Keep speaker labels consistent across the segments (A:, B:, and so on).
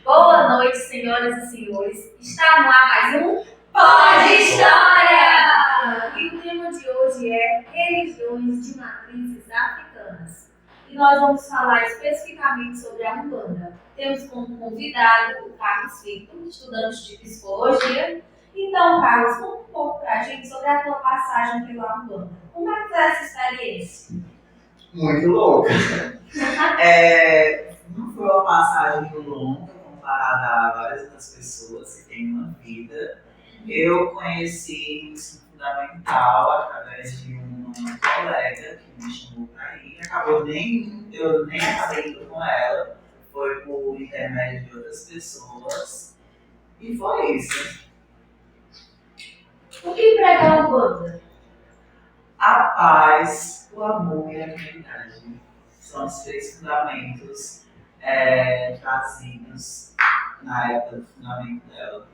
A: Boa noite, senhoras e senhores. Está no ar mais um Pode História! E o tema de hoje é religiões de matrizes africanas. E nós vamos falar especificamente sobre a Umbanda. Temos como convidado o Carlos Victor, estudante de psicologia. Então, Carlos, conta um pouco para a gente sobre a tua passagem pela Umbanda. Como é que foi essa experiência?
B: Muito louca. Não foi uma passagem longa comparada a várias outras pessoas que têm uma vida. Eu conheci o ensino fundamental através de uma colega que me chamou para ir. Eu nem acabei indo com ela, foi por intermédio de outras pessoas. E foi isso.
A: O que prega a Umbanda?
B: A paz, o amor e a caridade são os três fundamentos trazidos na época do fundamento dela.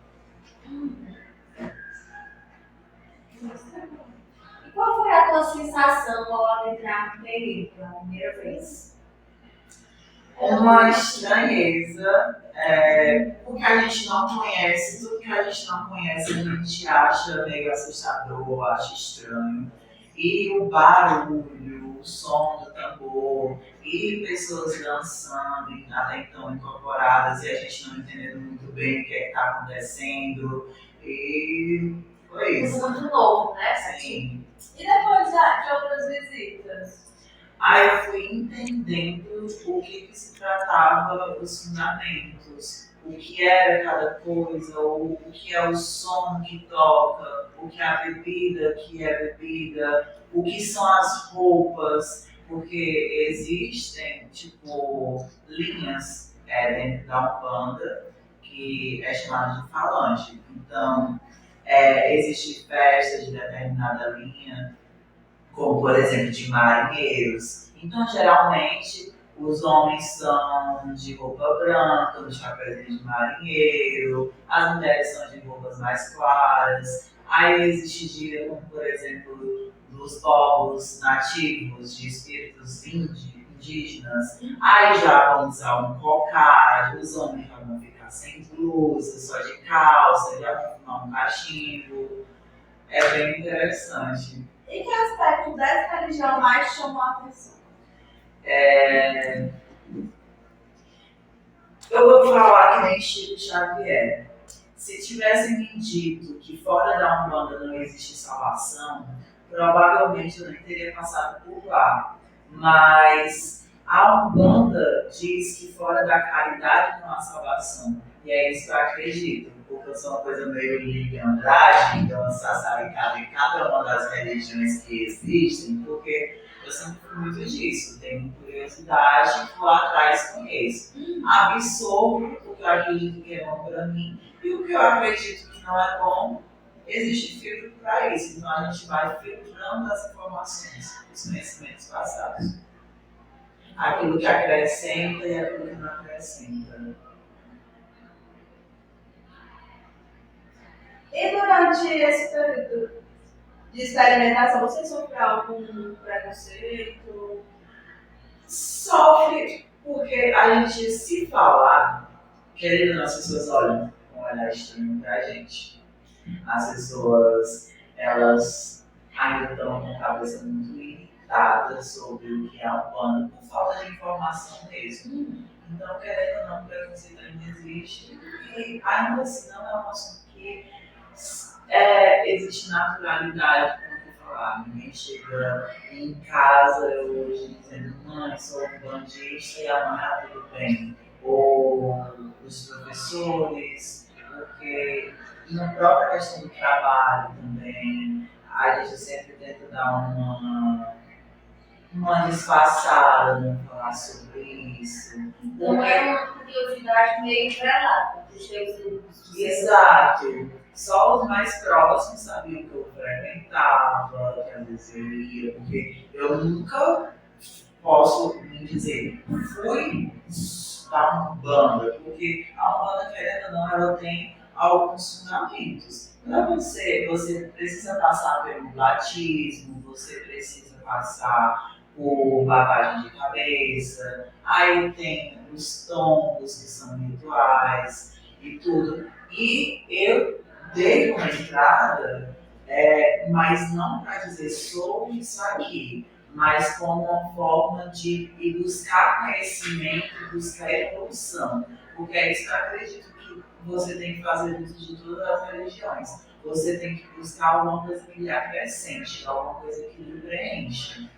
A: E qual foi a tua sensação ao adentrar no terreiro pela primeira vez?
B: Uma estranheza, porque a gente não conhece, tudo que a gente não conhece a gente acha meio assustador, acha estranho. E o barulho, o som do tambor, e pessoas dançando, até então incorporadas, e a gente não entendendo muito bem o que está acontecendo. E foi isso.
A: Muito novo, né?
B: Sim.
A: E depois de outras visitas?
B: Aí eu fui entendendo o que se tratava os fundamentos, o que era cada coisa, o que é o som que toca, o que é a bebida, que é bebida, o que são as roupas, porque existem, linhas dentro da Umbanda que é chamada de falante. Então, existe festa de determinada linha, como por exemplo de marinheiros. Então, geralmente, os homens são de roupa branca, no chapéuzinho de marinheiro, as mulheres são de roupas mais claras. Aí existe gíria como, por exemplo, dos povos nativos, de espíritos indígenas. Aí já vão usar um cocar, os homens já vão ficar sem blusa, só de calça, já vão fumar um cachimbo. É bem interessante.
A: E que aspecto dessa religião mais chamou a atenção?
B: Eu vou falar que nem Chico Xavier. Se tivessem me dito que fora da Umbanda não existe salvação, provavelmente eu nem teria passado por lá. Mas a Umbanda diz que fora da caridade não há salvação. E é isso que eu acredito, porque eu sou uma coisa meio Lilian Andrade, então eu sassaricado em cada uma das religiões que existem, porque eu sempre fui muito disso, tenho curiosidade, vou atrás conheço. Absorvo o que eu acredito que é bom para mim e o que eu acredito que não é bom, existe filtro para isso. Então a gente vai filtrando as informações, os conhecimentos passados. Aquilo que acrescenta e aquilo que não acrescenta.
A: E durante esse período de experimentação, você sofreu algum preconceito?
B: Sofre porque a gente, se falar, querendo ou não, as pessoas olham com um olhar estranho pra gente. As pessoas, elas ainda estão com a cabeça muito limitada sobre o que é a Umbanda, por falta de informação mesmo. Então, querendo ou não, o preconceito ainda existe. E ainda assim não é um assunto que existe naturalidade, como eu falar. Ninguém chega em casa hoje dizendo: mãe, sou umbandista, e amanhã tudo bem. Ou os professores, porque na própria questão do trabalho também, a gente sempre tenta dar uma disfarçada, não falar sobre isso.
A: Então é uma curiosidade meio velada dos teus grupos.
B: Exato. Só os mais próximos sabiam que eu frequentava, que às vezes eu ia, porque eu nunca posso me dizer, fui da Umbanda, porque a Umbanda, querendo ou não, ela tem alguns fundamentos. Para você precisa passar pelo batismo, você precisa passar por lavagem de cabeça, aí tem os tombos que são rituais e tudo. E eu dei uma entrada, mas não para dizer sobre isso aqui, mas como uma forma de ir buscar conhecimento, buscar evolução. Porque é isso que eu acredito que você tem que fazer dentro de todas as religiões. Você tem que buscar alguma coisa que lhe acrescente, alguma coisa que lhe preenche.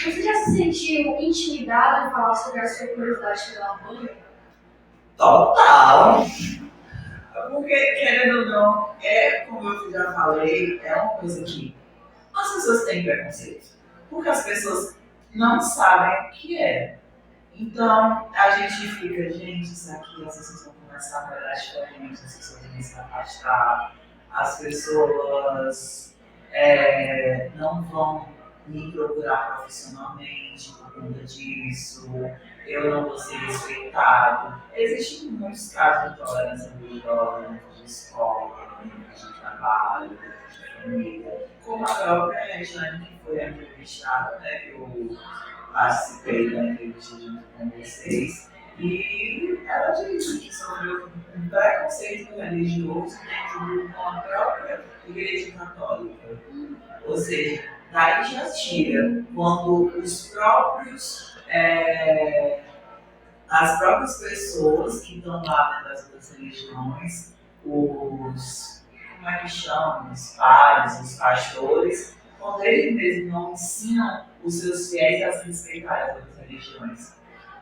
A: Você já se sentiu intimidado em falar sobre a sua curiosidade pela banda?
B: Total! Porque, querendo ou não, como eu já falei, é uma coisa que as pessoas têm preconceito. Porque as pessoas não sabem o que é. Então, a gente fica, gente, isso aqui, as pessoas vão começar a olhar diferente, as pessoas vão se afastar, as pessoas não vão me procurar profissionalmente por conta disso, eu não vou ser respeitado. Existem muitos casos de intolerância religiosa dentro de escola, dentro de trabalho, dentro de família, como a própria Regiane, que foi a entrevistada, né, que eu participei da entrevista junto com vocês, e ela disse que sofreu um preconceito religioso dentro de uma própria igreja católica. Ou seja, daí já tira quando as próprias pessoas que estão lá dentro das outras religiões, como é que chamam, os padres, os pastores, quando eles mesmos não ensinam os seus fiéis a se respeitar as outras religiões.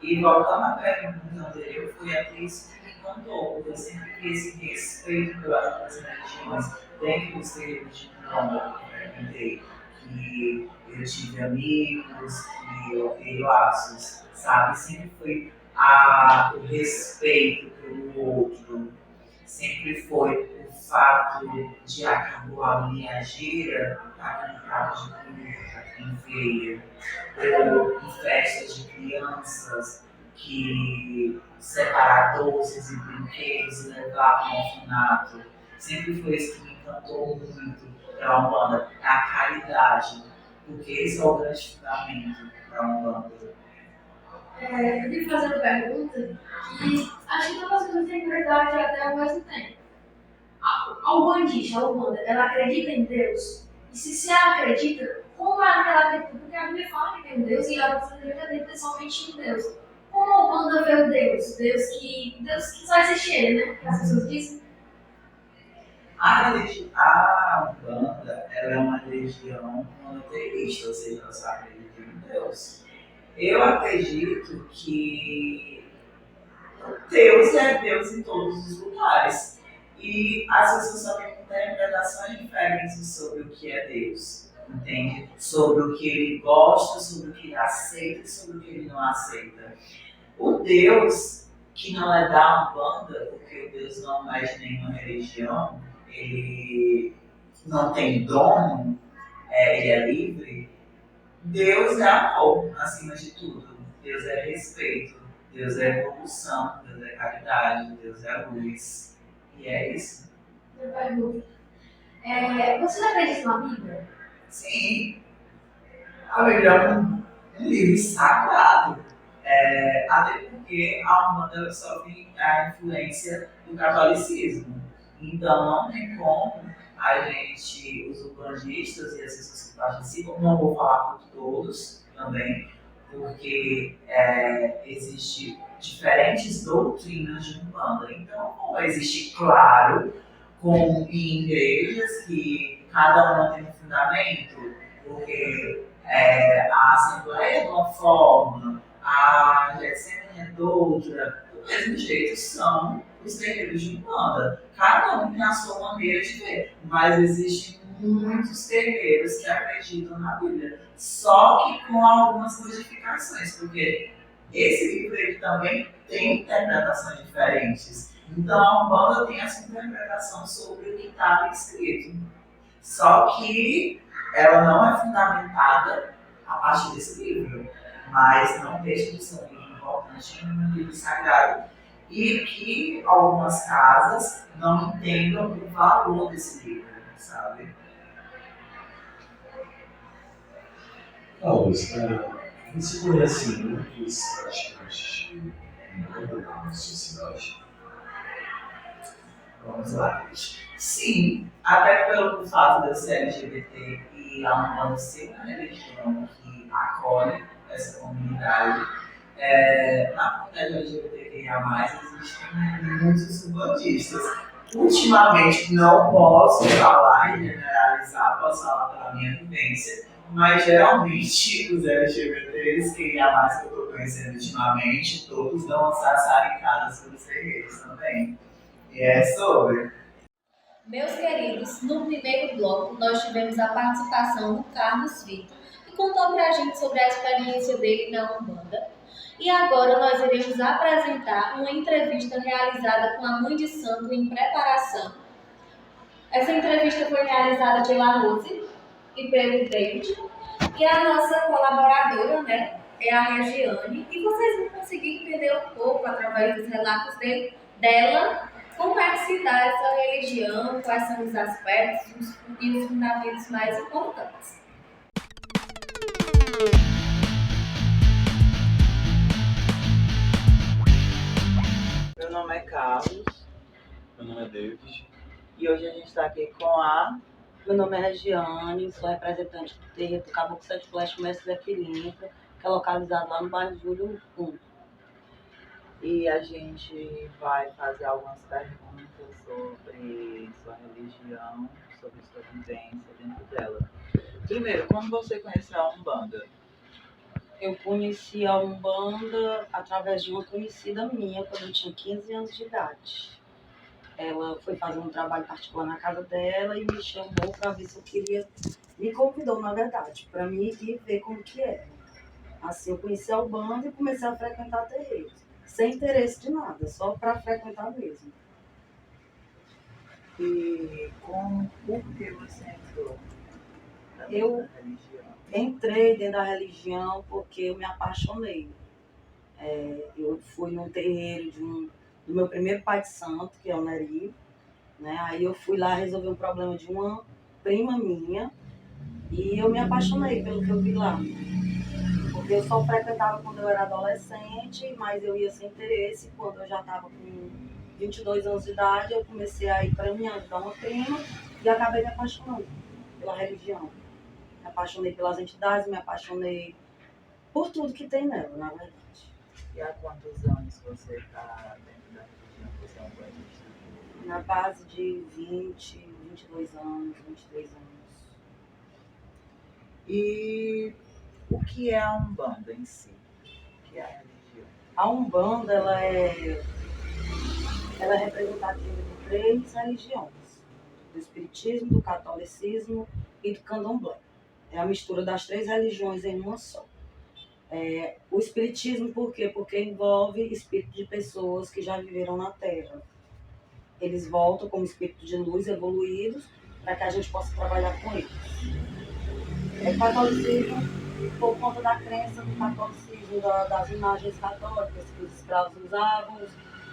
B: E voltando à pergunta anterior, foi até isso que me encantou, porque eu sempre vi esse respeito pelas outras religiões dentro dos terreiros de Umbanda que eu frequentei, que eu tive amigos, que eu criei laços, sabe? Sempre foi o respeito pelo outro, sempre foi o fato de acabar a minha gira aqui em prato de comida, aqui em feira, ou em festas de crianças, que separar doces e brinquedos e levar para um orfanato. Sempre foi isso que me encantou muito para a Umbanda, a caridade, porque esse é o grande fundamento para a Umbanda.
A: Eu queria fazer uma pergunta que acho que todas as pessoas têm curiosidade até ao mesmo tempo. A Umbandista, a Umbanda, ela acredita em Deus? E se ela acredita, como é que ela acredita? Porque a Bíblia fala que tem um Deus e ela acredita somente em Deus. Como a Umbanda vê o Deus? Deus que só existe ele, né? Que as pessoas dizem.
B: A Umbanda, ela é uma religião monoteísta, ou seja, ela só acredita em Deus. Eu acredito que Deus é Deus em todos os lugares. E as pessoas só têm interpretações diferentes sobre o que é Deus, entende? Sobre o que ele gosta, sobre o que ele aceita e sobre o que ele não aceita. O Deus que não é da Umbanda, porque o Deus não é de nenhuma religião, ele não tem dono, ele é livre. Deus é amor, acima de tudo. Deus é respeito, Deus é evolução, Deus é caridade, Deus é luz. E é isso.
A: Eu pergunto. Você acredita na Bíblia?
B: Sim, a Bíblia é um livro sagrado. Até porque a Umbanda sofre a influência do catolicismo. Então não tem como a gente, os umbandistas e as pessoas que participam, não vou falar por todos também, porque existem diferentes doutrinas de Umbanda. Então não existe, claro, como em igrejas que cada uma tem um fundamento, porque a Assembleia é de uma forma, a Getsêmani é de outra, do mesmo jeito são os terreiros de Umbanda. Cada um tem a sua maneira de ver, mas existem muitos terreiros que acreditam na Bíblia, só que com algumas modificações, porque esse livro ele também tem interpretações diferentes. Então a Umbanda tem a sua interpretação sobre o que estava escrito, só que ela não é fundamentada a partir desse livro, mas não deixa de ser um livro importante, um livro sagrado. E que algumas casas não entendam o valor desse livro, sabe?
C: Carlos, você conhece muitos praticantes de Umbanda na sociedade?
B: Vamos lá. Sim, até pelo fato de eu ser LGBT e a Umbanda ser uma religião que acolhe essa comunidade, na comunidade LGBTQIA+, existem muitos umbandistas. Ultimamente, não posso falar e generalizar, posso falar pela minha vivência, mas geralmente os LGBTs que eu estou conhecendo ultimamente, todos dão uma sassaricada pelos terreiros também. E é sobre.
A: Meus queridos, no primeiro bloco nós tivemos a participação do Carlos Vitor, que contou pra gente sobre a experiência dele na Umbanda. E agora nós iremos apresentar uma entrevista realizada com a Mãe de Santo em preparação. Essa entrevista foi realizada pela Rose e pelo David. E a nossa colaboradora, né, é a Regiane. E vocês vão conseguir entender um pouco, através dos relatos dela, como é que se dá essa religião, quais são os aspectos e os fundamentos mais importantes.
B: Meu nome é Carlos.
C: Meu nome é David.
B: E hoje a gente está aqui com a.
D: Meu nome é Regiane, sou representante do terreiro do Caboclo Sete Flecha, Mestre Zé Pilintra, que é localizado lá no bairro Júlio 1.
B: E a gente vai fazer algumas perguntas sobre sua religião, sobre sua vivência dentro dela. Primeiro, como você conheceu a Umbanda?
D: Eu conheci a Umbanda através de uma conhecida minha, quando eu tinha 15 anos de idade. Ela foi fazer um trabalho particular na casa dela e me chamou para ver se eu queria, me convidou, na verdade, para mim ir ver como que era. Assim, eu conheci a Umbanda e comecei a frequentar terreiros, sem interesse de nada, só para frequentar mesmo.
B: E por que você entrou na
D: Eu
B: religião?
D: Entrei dentro da religião porque eu me apaixonei. Eu fui num terreiro do meu primeiro pai de santo, que é o Neri, né? Aí eu fui lá resolver um problema de uma prima minha e eu me apaixonei pelo que eu vi lá. Porque eu só frequentava quando eu era adolescente, mas eu ia sem interesse. Quando eu já estava com 22 anos de idade, eu comecei a ir para minha ajudar uma prima e acabei me apaixonando pela religião. Me apaixonei pelas entidades, me apaixonei por tudo que tem nela, na verdade.
B: E há quantos anos você está dentro da religião? Você é um budista?
D: Na base de 22 anos, 23 anos.
B: E o que é a Umbanda em si? O que é a religião?
D: A Umbanda, ela é representativa de 3 religiões. Do Espiritismo, do Catolicismo e do Candomblé. É a mistura das 3 religiões em uma só. O Espiritismo, por quê? Porque envolve espírito de pessoas que já viveram na Terra. Eles voltam como espírito de luz evoluídos para que a gente possa trabalhar com eles. Catolicismo, por conta da crença do catolicismo, das imagens católicas que os escravos usavam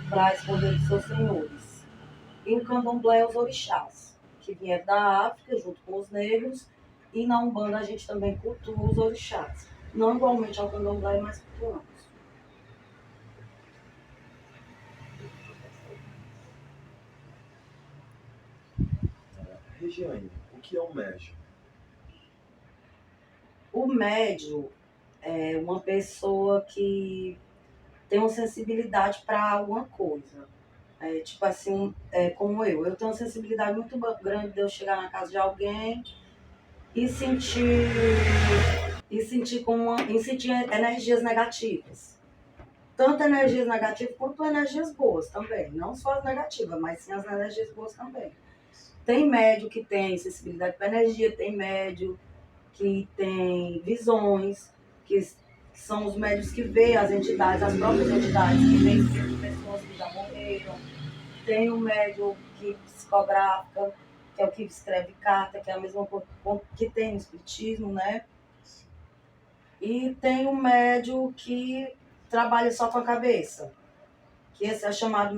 D: para esconder dos seus senhores. E o Candomblé é os orixás, que vieram da África junto com os negros, e na Umbanda a gente também cultua os orixás. Não igualmente ao Candomblé, mas cultuamos.
C: Regiane, o que é um médium?
D: O médium é uma pessoa que tem uma sensibilidade para alguma coisa. Tipo assim, como eu tenho uma sensibilidade muito grande de eu chegar na casa de alguém e sentir energias negativas. Tanto energias negativas quanto energias boas também. Não só as negativas, mas sim as energias boas também. Tem médium que tem sensibilidade para energia, tem médium que tem visões, que são os médios que veem as entidades, as próprias entidades, que veem pessoas que já morreram. Tem o médium que psicografa, que é o que escreve carta, que é a mesma coisa que tem no espiritismo, né? E tem o médium que trabalha só com a cabeça, que esse é chamado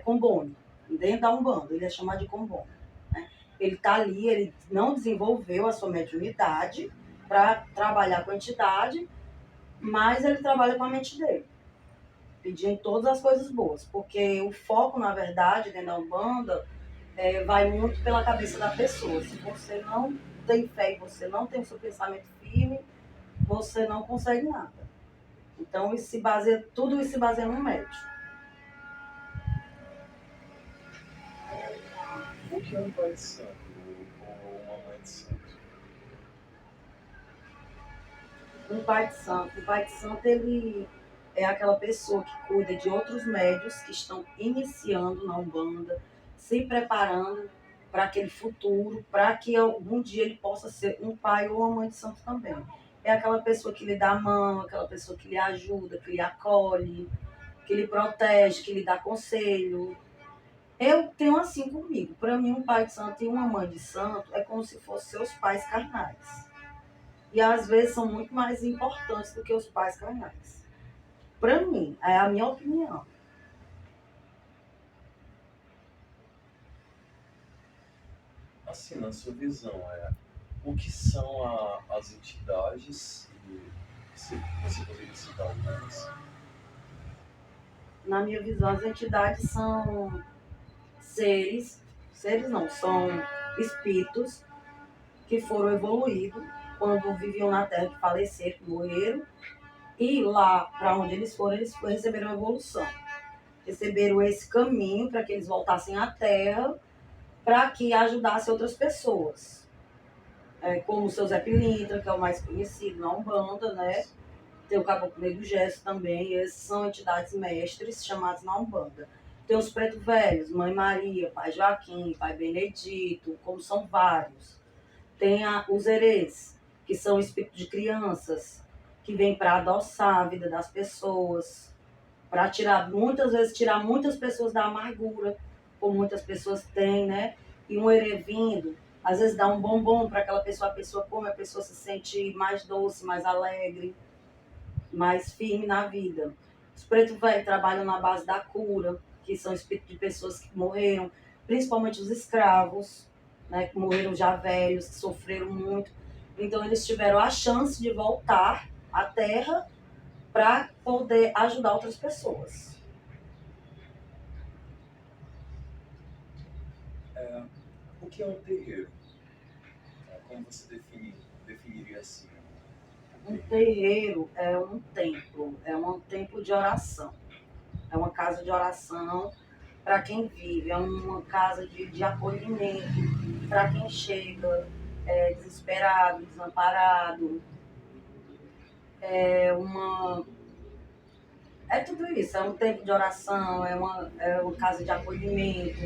D: combone. Dentro da Umbanda, ele é chamado de combone. Né? Ele está ali, ele não desenvolveu a sua mediunidade para trabalhar com a entidade, mas ele trabalha com a mente dele, pedindo todas as coisas boas, porque o foco, na verdade, dentro da Umbanda, vai muito pela cabeça da pessoa. Se você não tem fé e você não tem o seu pensamento firme, você não consegue nada. Então, tudo isso se baseia no médium.
C: O que é um pai de santo ou uma mãe de santo?
D: Um pai de santo, ele é aquela pessoa que cuida de outros médios que estão iniciando na Umbanda, se preparando para aquele futuro, para que algum dia ele possa ser um pai ou uma mãe de santo também. É aquela pessoa que lhe dá a mão, aquela pessoa que lhe ajuda, que lhe acolhe, que lhe protege, que lhe dá conselho. Eu tenho assim comigo. Para mim, um pai de santo e uma mãe de santo é como se fossem seus pais carnais. E às vezes são muito mais importantes do que os pais carnais. Para mim, é a minha opinião.
C: Assim, na sua visão, o que são as entidades e você poderia citar algumas?
D: Na minha visão, as entidades são seres não, são espíritos que foram evoluídos quando viviam na Terra, que faleceram, que morreram, e lá para onde eles foram, receberam a evolução. Receberam esse caminho para que eles voltassem à Terra, para que ajudasse outras pessoas. Como o seu Zé Pilintra, que é o mais conhecido na Umbanda, né? Tem o Caboclo Negro Gesso também, esses são entidades mestres chamadas na Umbanda. Tem os Preto Velhos, Mãe Maria, Pai Joaquim, Pai Benedito, como são vários. Tem os Herês, que são espíritos de crianças, que vêm para adoçar a vida das pessoas, para muitas vezes tirar muitas pessoas da amargura, como muitas pessoas têm, né? E um herê vindo, às vezes dá um bombom para aquela pessoa, a pessoa come, a pessoa se sente mais doce, mais alegre, mais firme na vida. Os pretos velhos trabalham na base da cura, que são espíritos de pessoas que morreram, principalmente os escravos, né, que morreram já velhos, que sofreram muito. Então eles tiveram a chance de voltar à Terra para poder ajudar outras pessoas.
C: O que é um terreiro? Como você definiria assim?
D: Um terreiro é um templo, é um templo de oração. É uma casa de oração para quem vive, é uma casa de acolhimento para quem chega desesperado, desamparado. É tudo isso, é um templo de oração, é uma casa de acolhimento.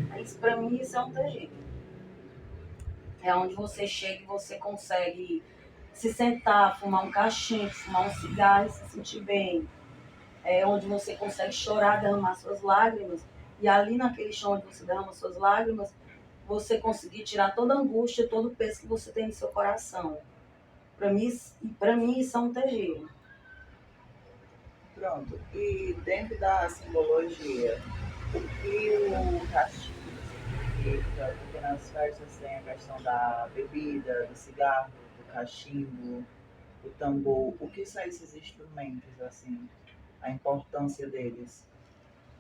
D: Mas para mim isso é um terreiro. É onde você chega e você consegue se sentar, fumar um cachimbo, fumar um cigarro e se sentir bem. É onde você consegue chorar, derramar suas lágrimas. E ali naquele chão onde você derrama suas lágrimas, você conseguir tirar toda a angústia, todo o peso que você tem no seu coração. Para mim isso é um terreiro.
B: Pronto. E dentro da simbologia, o que o cachimbo significa? Porque nas festas tem a questão da bebida, do cigarro, do cachimbo, o tambor. O que são esses instrumentos, assim? A importância deles?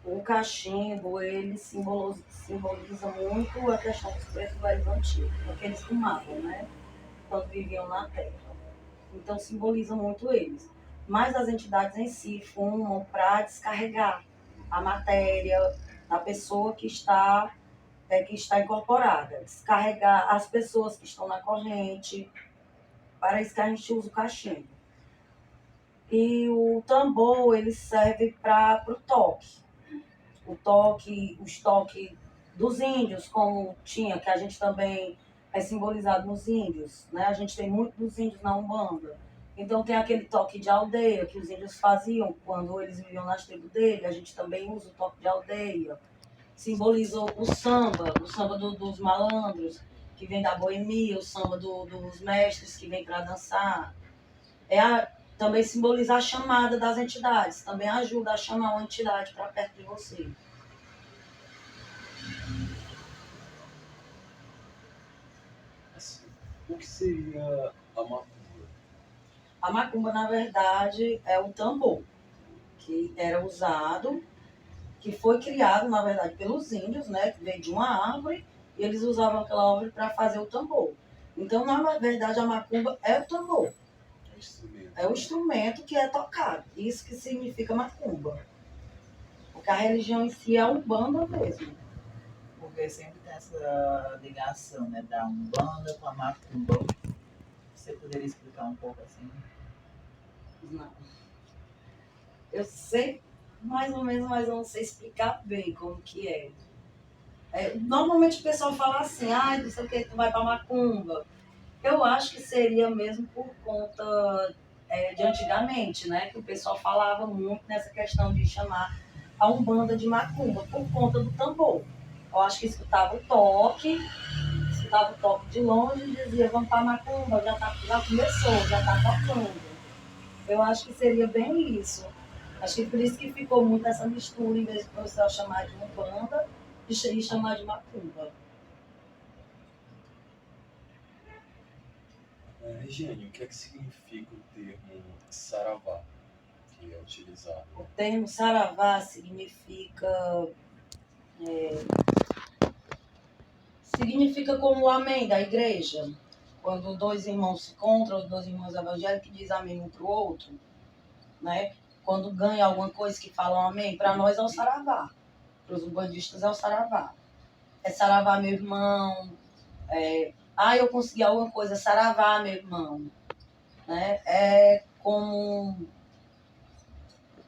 D: O cachimbo, ele simboliza muito a questão dos pretos velhos antigos, porque eles fumavam, né? Quando viviam na Terra. Então simboliza muito eles. Mas as entidades em si fumam para descarregar a matéria da pessoa que está incorporada, descarregar as pessoas que estão na corrente. Para isso que a gente usa o cachimbo. E o tambor, ele serve para o toque. Os toques dos índios, como tinha, que a gente também é simbolizado nos índios, né? A gente tem muito dos índios na Umbanda. Então tem aquele toque de aldeia que os índios faziam quando eles viviam nas tribos dele. A gente também usa o toque de aldeia. Simboliza o samba dos malandros, que vem da boemia, o samba dos mestres que vem para dançar. também simboliza a chamada das entidades, também ajuda a chamar uma entidade para perto de você.
C: Assim, o que seria a macumba?
D: A macumba, na verdade, é um tambor que era usado, que foi criado, na verdade, pelos índios, né? Que veio de uma árvore e eles usavam aquela árvore para fazer o tambor. Então, na verdade, a macumba é o tambor.
C: É um instrumento.
D: É o instrumento que é tocado. Isso que significa macumba. Porque a religião em si é umbanda mesmo.
B: Porque sempre tem essa ligação, né, da Umbanda com a Macumba. Você poderia explicar um pouco assim?
D: Não. Eu sei mais ou menos, mas eu não sei explicar bem como que é. Normalmente o pessoal fala assim, não sei o que, tu vai pra macumba. Eu acho que seria mesmo por conta de antigamente, né? Que o pessoal falava muito nessa questão de chamar a umbanda de macumba, por conta do tambor. Eu acho que escutava o toque de longe e dizia, vamos pra macumba, já começou, já tá tocando. Eu acho que seria bem isso. Acho que por isso que ficou muito essa mistura, em vez de você chamar de umbanda e chamar de macumba.
C: Regiane, o que é que significa o termo saravá, que é utilizado?
D: O termo saravá significa como o amém da igreja. Quando dois irmãos se encontram, os dois irmãos evangélicos dizem amém um para o outro, né? Quando ganha alguma coisa que falam amém, para nós é o saravá. Para os umbandistas é o saravá. É saravá, meu irmão. Eu consegui alguma coisa, saravá, meu irmão. Né? É como...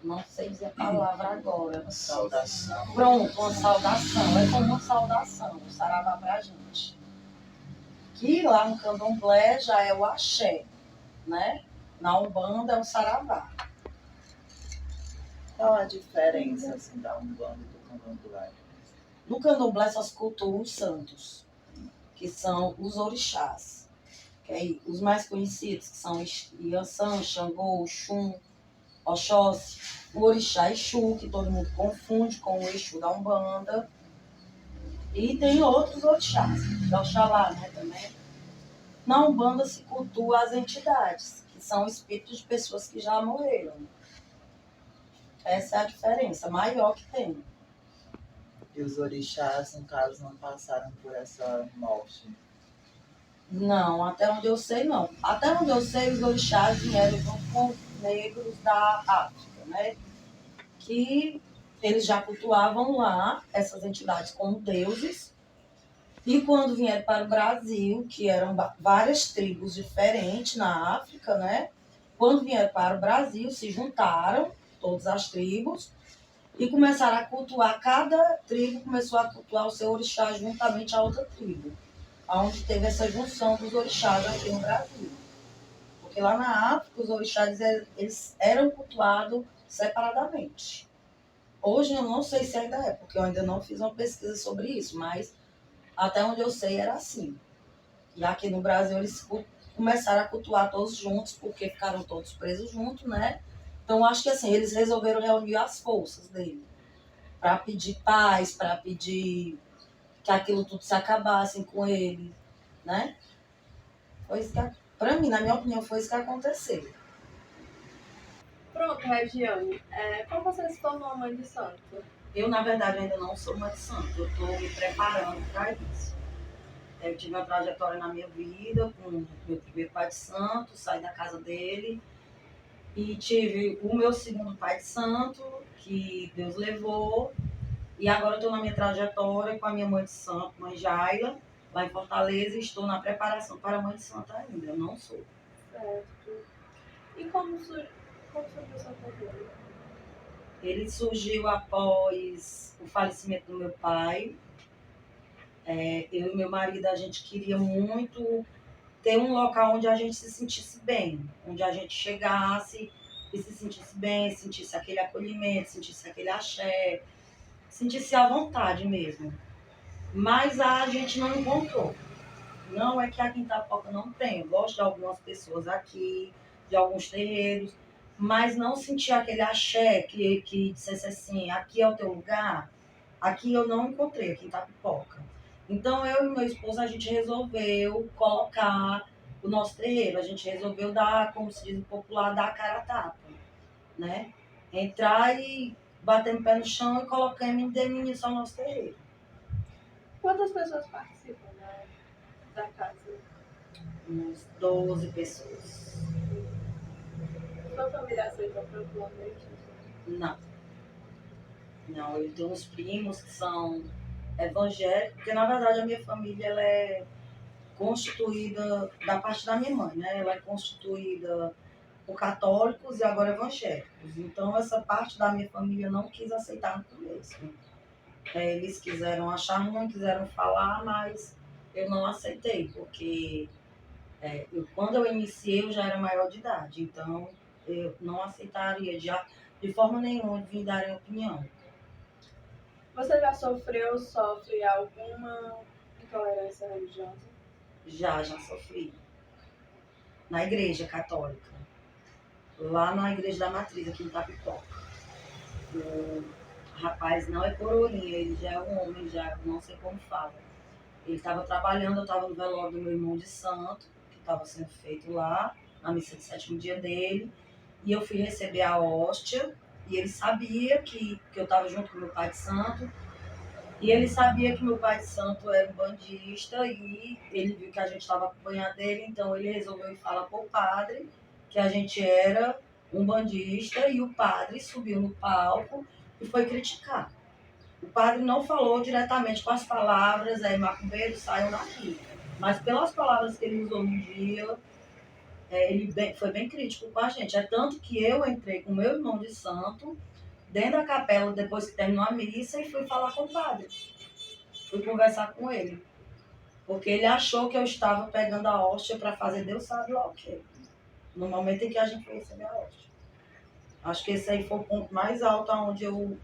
D: Não sei dizer a palavra agora.
B: Saudação.
D: Pronto, uma saudação. É como uma saudação, o saravá pra gente. Que lá no candomblé já é o axé, né? Na umbanda é o saravá.
B: Qual a diferença assim, da Umbanda e do Candomblé?
D: No candomblé só se cultuam os santos, que são os orixás. Os mais conhecidos, que são Iansã, Xangô, Oxum, Oxóssi, o orixá Exu, que todo mundo confunde com o Exu da Umbanda. E tem outros orixás, da Oxalá, né, também. Na Umbanda se cultua as entidades, que são espíritos de pessoas que já morreram. Essa é a diferença maior que tem.
B: E os orixás, no caso, não passaram por essa morte?
D: Não, até onde eu sei, não. Até onde eu sei, os orixás vieram junto com os negros da África, né? Que eles já cultuavam lá essas entidades como deuses. E quando vieram para o Brasil, que eram várias tribos diferentes na África, né? Quando vieram para o Brasil, se juntaram, todas as tribos, e começaram a cultuar, cada tribo começou a cultuar o seu orixá juntamente à outra tribo, onde teve essa junção dos orixás aqui no Brasil. Porque lá na África, os orixás eles eram cultuados separadamente. Hoje eu não sei se ainda é, porque eu ainda não fiz uma pesquisa sobre isso, mas até onde eu sei era assim. E aqui no Brasil eles começaram a cultuar todos juntos, porque ficaram todos presos juntos, né? Então acho que assim, eles resolveram reunir as forças dele para pedir paz, para pedir que aquilo tudo se acabasse com ele, né? Foi isso que, para mim, na minha opinião, foi isso que aconteceu.
A: Pronto, Regiane. Como você se tornou mãe de santo?
D: Eu, na verdade, ainda não sou mãe de santo. Eu estou me preparando para isso. Eu tive uma trajetória na minha vida com o meu primeiro pai de santo, saí da casa dele. E tive o meu segundo pai de santo, que Deus levou. E agora eu estou na minha trajetória com a minha mãe de santo, mãe Jaila, lá em Fortaleza, e estou na preparação para a mãe de santo ainda. Eu não sou.
A: Certo. E como surgiu o seu problema?
D: Ele surgiu após o falecimento do meu pai. Eu e meu marido, a gente queria muito ter um local onde a gente se sentisse bem, onde a gente chegasse e se sentisse bem, sentisse aquele acolhimento, sentisse aquele axé, sentisse à vontade mesmo. Mas a gente não encontrou. Não é que aqui em Itapoca não tem. Eu gosto de algumas pessoas aqui, de alguns terreiros, mas não senti aquele axé que dissesse assim, aqui é o teu lugar, aqui eu não encontrei, aqui em Itapipoca. Então eu e meu esposo, a gente resolveu colocar o nosso terreiro, a gente resolveu dar, como se diz o popular, dar a cara a tapa, né? Entrar e bater o pé no chão e colocar em só o nosso terreiro.
E: Quantas pessoas participam da casa?
D: Uns 12 pessoas.
E: Sua família aceita tranquilamente?
D: Não. Não, eu tenho uns primos que são evangélicos, porque na verdade a minha família ela é constituída, da parte da minha mãe, né? Ela é constituída por católicos e agora evangélicos. Então essa parte da minha família não quis aceitar no começo. Eles quiseram achar ruim, quiseram falar, mas eu não aceitei, porque quando eu iniciei eu já era maior de idade, então eu não aceitaria de forma nenhuma vir dar opinião.
E: Você já sofreu, sofre alguma intolerância religiosa?
D: Já sofri. Na igreja católica. Lá na igreja da Matriz, aqui em Itapipoca. O rapaz não é coroinha, ele já é um homem, já não sei como fala. Ele estava trabalhando, eu estava no velório do meu irmão de santo, que estava sendo feito lá, na missa de sétimo dia dele. E eu fui receber a hóstia, e ele sabia que eu estava junto com meu pai de santo. E ele sabia que meu pai de santo era um bandista e ele viu que a gente estava acompanhando dele, então ele resolveu ir falar para o padre que a gente era um bandista e o padre subiu no palco e foi criticar. O padre não falou diretamente com as palavras, macumbeiro, saiam daqui. Mas pelas palavras que ele usou no dia, ele foi bem crítico com a gente. É tanto que eu entrei com o meu irmão de santo dentro da capela, depois que terminou a missa, e fui falar com o padre. Fui conversar com ele. Porque ele achou que eu estava pegando a hóstia para fazer Deus sabe lá o quê. No momento em que a gente foi receber a hóstia. Acho que esse aí foi o ponto mais alto onde eu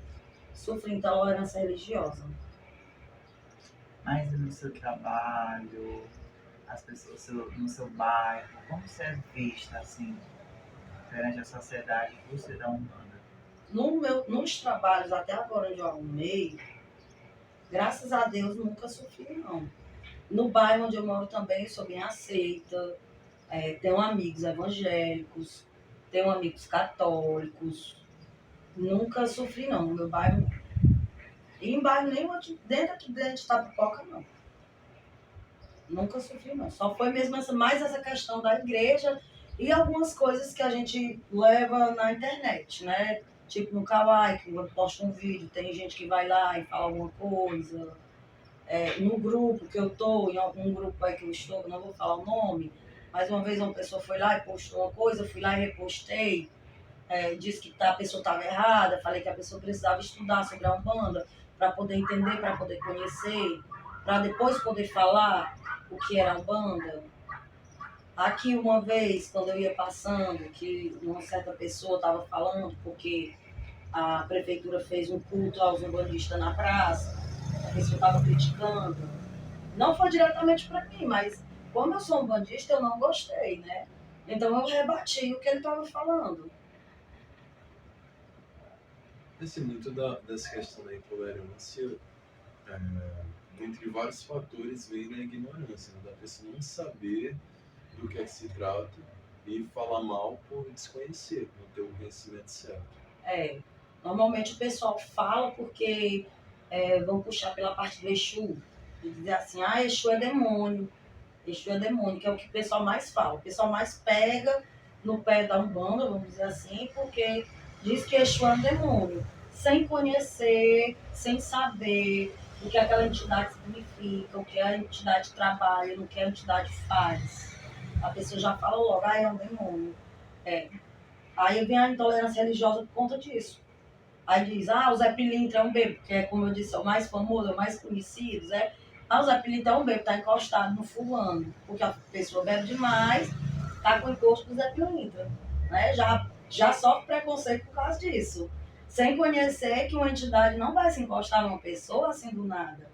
D: sofri intolerância religiosa.
B: Mas no seu trabalho, as pessoas no seu bairro, como você é vista assim, perante a sociedade por ser da Umbanda?
D: Nos trabalhos até agora onde eu arrumei, graças a Deus nunca sofri, não. No bairro onde eu moro também sou bem aceita, tenho amigos evangélicos, tenho amigos católicos, nunca sofri não, no meu bairro não. E em bairro nenhum aqui dentro de Itapipoca não. Nunca sofri não, só foi mesmo mais essa questão da igreja e algumas coisas que a gente leva na internet, né? Tipo no Kawaii, que eu posto um vídeo, tem gente que vai lá e fala alguma coisa. No grupo que eu estou, em algum grupo aí que eu estou, não vou falar o nome, mas uma vez uma pessoa foi lá e postou uma coisa, eu fui lá e repostei, disse que a pessoa estava errada, falei que a pessoa precisava estudar sobre a Umbanda para poder entender, para poder conhecer, para depois poder falar o que era a Umbanda. Aqui uma vez, quando eu ia passando, que uma certa pessoa estava falando, porque a prefeitura fez um culto aos umbandistas na praça, a pessoa estava criticando. Não foi diretamente para mim, mas como eu sou umbandista, eu não gostei, né? Então eu rebati o que ele estava falando.
C: Assim, muito dessa questão da intolerância, entre vários fatores, vem da ignorância, né? Da pessoa não saber do que é que se trata e falar mal por desconhecer, não ter o conhecimento certo.
D: Normalmente o pessoal fala porque vão puxar pela parte do Exu e dizer assim, Exu é demônio, que é o que o pessoal mais fala. O pessoal mais pega no pé da Umbanda, vamos dizer assim, porque diz que Exu é um demônio, sem conhecer, sem saber o que aquela entidade significa, o que a entidade trabalha, o que a entidade faz. A pessoa já fala logo, é um demônio. Aí vem a intolerância religiosa por conta disso. Aí diz, o Zé Pilintra é um bebo, que é, como eu disse, é o mais famoso, é o mais conhecido, o Zé Pilintra é um bebo, tá encostado no fulano, porque a pessoa bebe demais, tá com o encosto do Zé Pilintra, né? Já sofre preconceito por causa disso. Sem conhecer que uma entidade não vai se encostar numa pessoa assim do nada.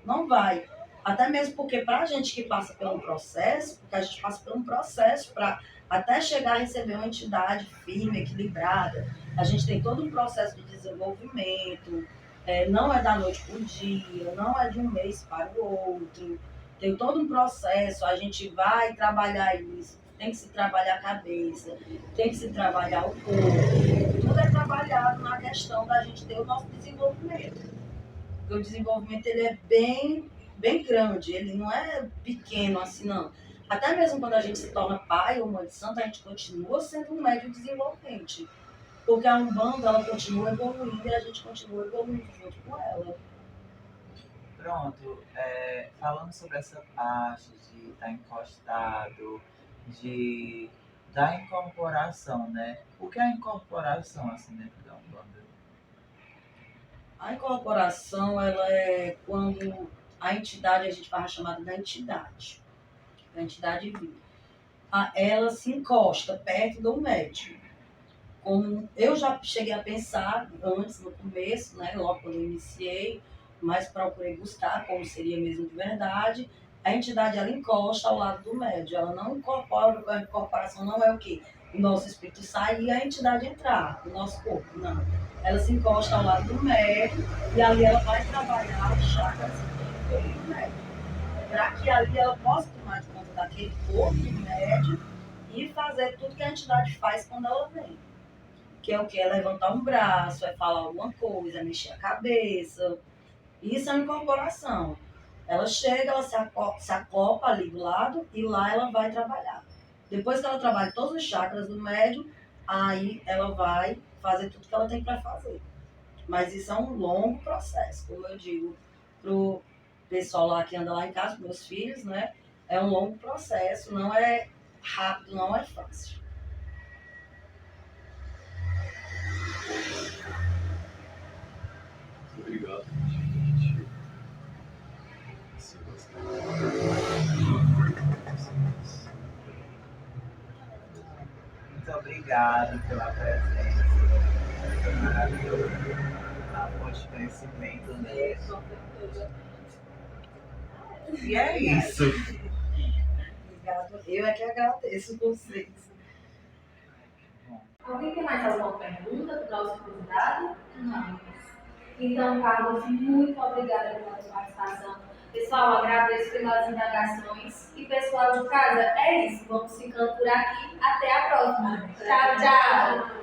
D: Não vai. Até mesmo porque para a gente que passa por um processo, porque a gente passa por um processo para até chegar a receber uma entidade firme, equilibrada, a gente tem todo um processo de desenvolvimento, não é da noite para o dia, não é de um mês para o outro, tem todo um processo, a gente vai trabalhar isso, tem que se trabalhar a cabeça, tem que se trabalhar o corpo, tudo é trabalhado na questão da gente ter o nosso desenvolvimento. Porque o desenvolvimento ele é bem grande, ele não é pequeno assim, não. Até mesmo quando a gente se torna pai ou mãe de santo, a gente continua sendo um médio desenvolvente. Porque a Umbanda, ela continua evoluindo e a gente continua evoluindo junto com ela.
B: Pronto, falando sobre essa parte de estar encostado, da incorporação, né? O que é a incorporação, assim, dentro da Umbanda?
D: A incorporação, ela é quando a entidade, a gente fala chamada da entidade viva. Ela se encosta perto do médium. Como eu já cheguei a pensar antes, no começo, né, logo quando eu iniciei, mas procurei buscar como seria mesmo de verdade, a entidade ela encosta ao lado do médium, ela não incorpora, a incorporação não é o quê? O nosso espírito sair e a entidade entrar no nosso corpo, não. Ela se encosta ao lado do médium e ali ela vai trabalhar os chakras do médium, para que ali ela possa tomar de conta daquele corpo do médium e fazer tudo que a entidade faz quando ela vem. Que é o que? É levantar um braço, é falar alguma coisa, é mexer a cabeça. Isso é uma incorporação. Ela chega, ela se acopla ali do lado e lá ela vai trabalhar. Depois que ela trabalha todos os chakras do médium, aí ela vai fazer tudo que ela tem para fazer. Mas isso é um longo processo, como eu digo pro pessoal lá que anda lá em casa, meus filhos, né? É um longo processo, não é rápido, não é fácil.
C: Obrigado, gente. Se você...
B: Muito obrigado pela presença. Foi maravilhoso. A fonte de conhecimento, né? E é isso.
D: Obrigada. Eu é que agradeço vocês.
A: Alguém tem mais alguma pergunta para o nosso convidado? Não. Então, Carlos, muito obrigada pela sua participação. Pessoal, agradeço pelas indagações. E pessoal de casa, é isso. Vamos ficando por aqui. Até a próxima. Tchau, tchau.